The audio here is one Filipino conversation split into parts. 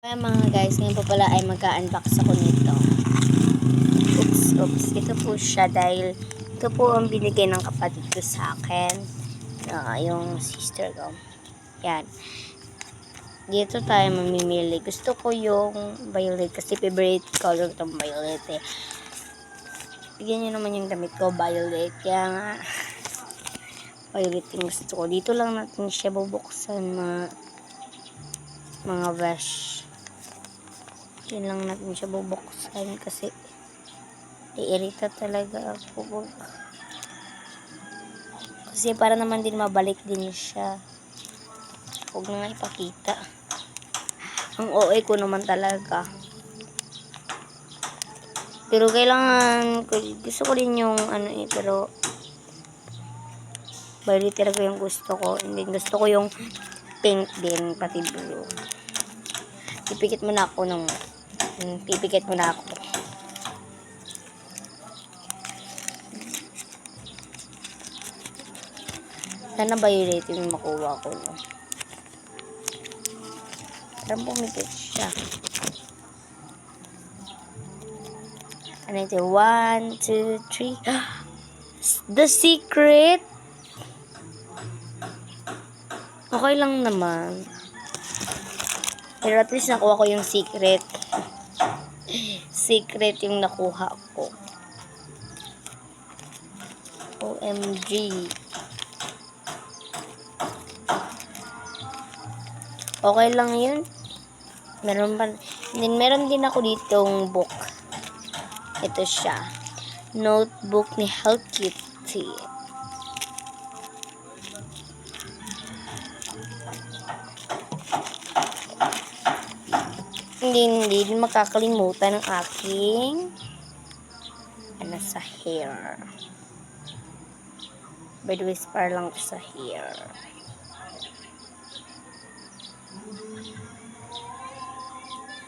Kaya mga guys, ngayon po pala ay magka-unbox ako nito. Oops. Ito po siya dahil ito po ang binigay ng kapatid ko sa akin. Yung sister ko. Yan. Dito tayo mamimili. Gusto ko yung violet kasi favorite color itong violet eh. Bigyan nyo naman yung damit ko, violet. Kaya nga, violet yung gusto ko. Dito lang natin siya bubuksan mga besh. Yun lang natin siya bubuksan kasi iirita talaga ako. Kasi para naman din mabalik din siya. Huwag na nga ipakita. Ang OA ko naman talaga. Pero kailangan, gusto ko din yung pero violet talaga yung gusto ko. And then gusto ko yung pink din, pati blue. Pipikit muna ako Sana violet yung makuha ko. Parang pumikit siya. Ano ito? 1, 2, 3. The secret! Okay lang naman. Pero at least nakuha ko yung secret. Secret yung nakuha ko. OMG. Okay lang yun. Meron din ako ditong book. Ito siya. Notebook ni Hello Kitty. Hindi din makakalimutan ng aking sa hair. By the way, whisper lang sa hair.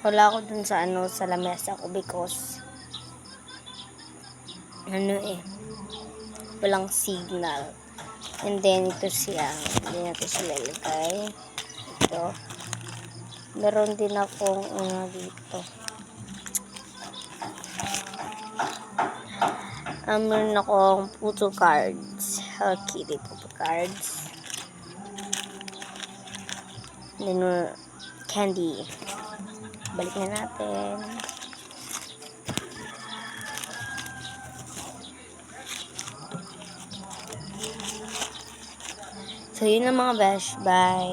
Wala ako dun sa sa lamesa ko because walang signal. And then ito siya. Hindi natin siya lalagay. Ito. Meron din akong dito. Meron akong photo cards. Hello Kitty photo cards. And then candy. Balik na natin. So, yun ang mga besh. Bye.